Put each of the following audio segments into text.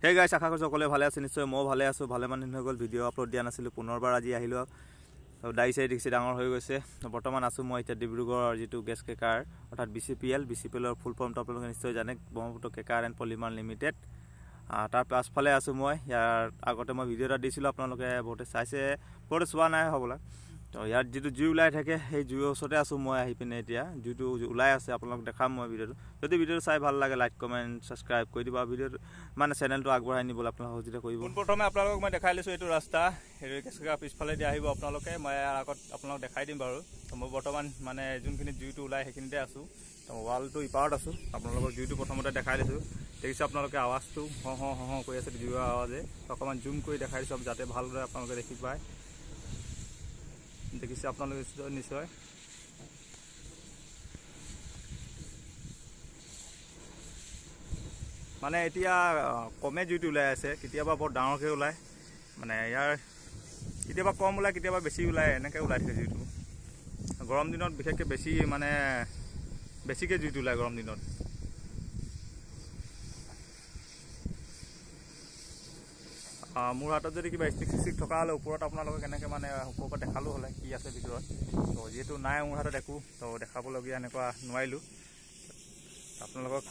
হে গাইছ আশা কৰিছোঁ সকলোৱে ভালে আছে নিশ্চয় মই ভালে আছোঁ ভালেমান দিন হৈ গ'ল ভিডিঅ' আপলোড দিয়া নাছিলোঁ পুনৰবাৰ আজি আহিলোঁ দাই চাই দেখিছে ডাঙৰ হৈ গৈছে বৰ্তমান আছোঁ মই এতিয়া ডিব্ৰুগড়ৰ যিটো গেছ কেকাৰ অৰ্থাৎ BCPLৰ ফুল ফৰ্মটো আপোনালোকে নিশ্চয় জানে ব্ৰহ্মপুত্ৰ কেকাৰ এণ্ড পলিমাৰ লিমিটেড তাৰ পাছফালে আছোঁ মই ইয়াৰ আগতে মই ভিডিঅ' এটা দিছিলোঁ আপোনালোকে বহুতে চাইছে বহুতে চোৱা নাই হ'বলা তো ইয়াত যিটো জুই ওলাই থাকে সেই জুইৰ ওচৰতে আছোঁ মই আহি পিনে এতিয়া জুইটো ওলাই আছে আপোনালোকক দেখাম মই ভিডিঅ'টো যদি ভিডিঅ'টো চাই ভাল লাগে লাইক কমেণ্ট ছাবস্ক্ৰাইব কৰি দিব ভিডিঅ'টো মানে চেনেলটো আগবঢ়াই নিবলৈ আপোনালোকে সহযোগিতা কৰিব পোনপ্ৰথমে আপোনালোকক মই দেখাই লৈছোঁ এইটো ৰাস্তা সেইটো গেছ কেকাৰ পিছফালে দি আহিব আপোনালোকে মই আগত আপোনালোকক দেখাই দিম বাৰু তো মই বৰ্তমান মানে যোনখিনি জুইটো ওলাই সেইখিনিতে আছোঁ তো ৱালটো ইপাৰত আছোঁ আপোনালোকৰ জুইটো প্ৰথমতে দেখাই দিছোঁ দেখিছে আপোনালোকে আৱাজটো হঁ হঁ হঁ কৰি আছে জুইৰ আৱাজে অকণমান জুম কৰি দেখাই দিছোঁ যাতে ভালদৰে আপোনালোকে দেখি পায় দেখিছে আপোনালোকে নিশ্চয় মানে এতিয়া কমে জুইটো ওলাই আছে কেতিয়াবা বৰ ডাঙৰকৈ ওলায় মানে ইয়াৰ কেতিয়াবা কম ওলায় কেতিয়াবা বেছি ওলায় এনেকৈ ওলাই থাকে জুইটো গৰম দিনত বিশেষকৈ বেছি মানে বেছিকৈ জুইটো ওলায় গৰম দিনত মোৰ হাতত যদি কিবা ষ্টিক থকা হ'লে ওপৰত আপোনালোকে কেনেকৈ মানে ওপৰৰ পৰা দেখালোঁ হ'লে কি আছে ভিতৰত তো যিহেতু নাই মোৰ হাতত একো তো দেখাবলগীয়া এনেকুৱা নোৱাৰিলোঁ আপোনালোকক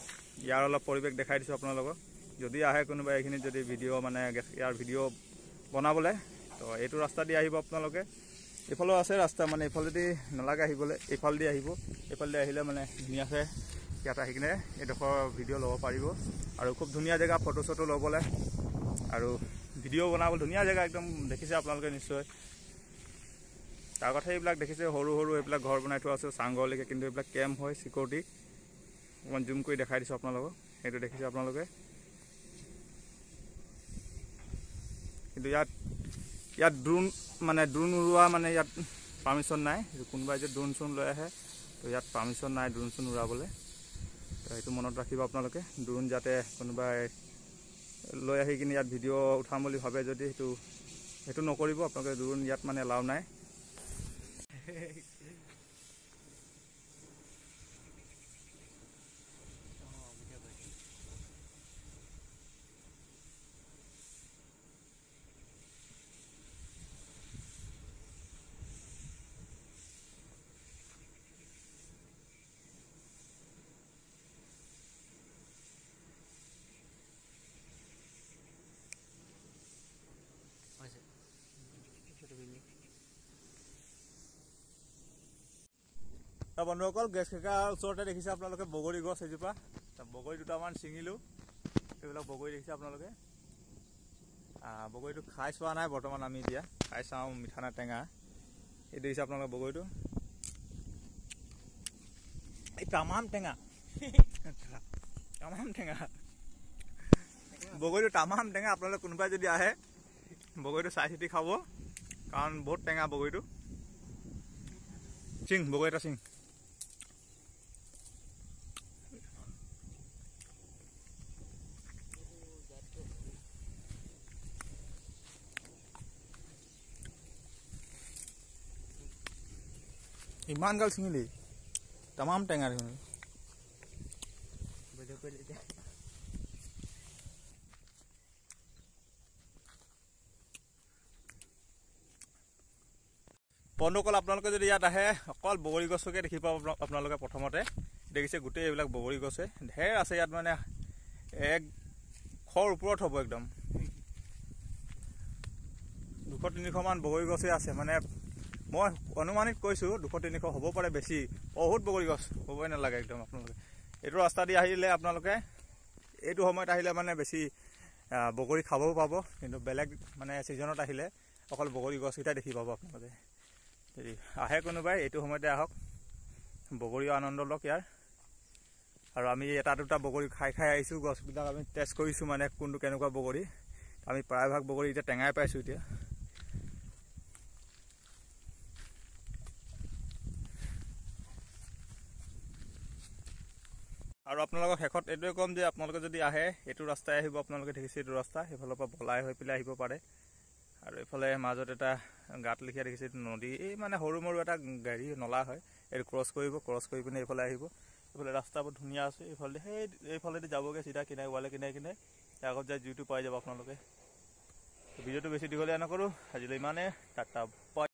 ইয়াৰ অলপ পৰিৱেশ দেখাই দিছোঁ আপোনালোকক যদি আহে কোনোবা এইখিনিত যদি ভিডিঅ' মানে ইয়াৰ ভিডিঅ' বনাবলৈ তো এইটো ৰাস্তা দি আহিব আপোনালোকে এইফালেও আছে ৰাস্তা মানে এইফালেদি নালাগে আহিবলৈ এইফালেদি আহিব এইফালেদি আহিলে মানে ধুনীয়াকৈ ইয়াত আহি কিনে এইডোখৰ ভিডিঅ' ল'ব পাৰিব আৰু খুব ধুনীয়া জেগা ফটো চটো ল'বলৈ আৰু ভিডিঅ' বনাবলৈ ধুনীয়া জেগা একদম দেখিছে আপোনালোকে নিশ্চয় তাৰ কথা এইবিলাক দেখিছে সৰু সৰু এইবিলাক ঘৰ বনাই থোৱা আছে চাংঘৰলৈকে কিন্তু এইবিলাক কেম্প হয় চিকিউৰিটি অকণমান জুম কৰি দেখাই দিছোঁ আপোনালোকক সেইটো দেখিছে আপোনালোকে কিন্তু ইয়াত ড্ৰোন উৰোৱা মানে ইয়াত পাৰ্মিশ্যন নাই কোনোবাই যে ড্ৰোন চোন লৈ আহে তো ইয়াত পাৰ্মিশ্যন নাই ড্ৰোন চোন উৰাবলৈ তো সেইটো মনত ৰাখিব আপোনালোকে ড্ৰোন যাতে কোনোবাই লৈ আহি কিনে ইয়াত ভিডিঅ' উঠাম বুলি ভাবে যদি সেইটো নকৰিব আপোনালোকে ড্ৰোন ইয়াত মানে এলাও নাই বন্ধুসকল গেছ কেকাৰ ওচৰতে দেখিছে আপোনালোকে বগৰী গছ এজোপা বগৰী দুটামান ছিঙিলোঁ সেইবিলাক বগৰী দেখিছে আপোনালোকে বগৰীটো খাই চোৱা নাই বৰ্তমান আমি এতিয়া খাই চাওঁ মিঠা নে টেঙা এই দেখিছে আপোনালোকে বগৰীটো এই তামাম টেঙা বগৰীটো তামাম টেঙা আপোনালোকে কোনোবাই যদি আহে বগৰীটো চাই চিতি খাব কাৰণ বহুত টেঙা বগৰীটো চিং বগৰী এটা চিং ইমান গাল ছিঙিলি তামাম টেঙা দেখোন বন্ধুসকল আপোনালোকে যদি ইয়াত আহে অকল বগৰী গছকে দেখি পাব আপোনালোকে প্ৰথমতে দেখিছে গোটেই এইবিলাক বগৰী গছে ঢেৰ আছে ইয়াত মানে এক খৰ ওপৰত হ'ব একদম 200-300 মান বগৰী গছেই আছে মানে মই অনুমানিত কৈছোঁ 200-300 হ'ব পাৰে বেছি বহুত বগৰী গছ হ'বই নালাগে একদম আপোনালোকে এইটো ৰাস্তা দি আহিলে আপোনালোকে এইটো সময়ত আহিলে মানে বেছি বগৰী খাবও পাব কিন্তু বেলেগ মানে ছিজনত আহিলে অকল বগৰী গছকেইটা দেখি পাব আপোনালোকে যদি আহে কোনোবাই এইটো সময়তে আহক বগৰীও আনন্দ লওক ইয়াৰ আৰু আমি এটা দুটা বগৰী খাই আহিছোঁ গছবিলাক আমি টেষ্ট কৰিছোঁ মানে কোনটো কেনেকুৱা বগৰী আমি প্ৰায়ভাগ বগৰী এতিয়া টেঙাই পাইছোঁ এতিয়া আৰু আপোনালোকক শেষত এইটোৱে ক'ম যে আপোনালোকে যদি আহে এইটো ৰাস্তাই আহিব আপোনালোকে দেখিছে এইটো ৰাস্তা সেইফালৰ পৰা বলাই হৈ পেলাই আহিব পাৰে আৰু এইফালে মাজত এটা গাঁত লিখা দেখিছে এইটো নদী এই মানে সৰু মৰু এটা গাড়ী নলা হয় এইটো ক্ৰছ কৰি পিনে এইফালে আহিব এইফালে ৰাস্তাবোৰ ধুনীয়া আছে এইফালে এইফালেদি যাবগৈ চিধা কিনাই ৱালে কিনাই আগত যায় জুইটো পাই যাব আপোনালোকে ভিডিঅ'টো বেছি দীঘলীয়া নকৰোঁ আজিলৈ ইমানে টাটা বাই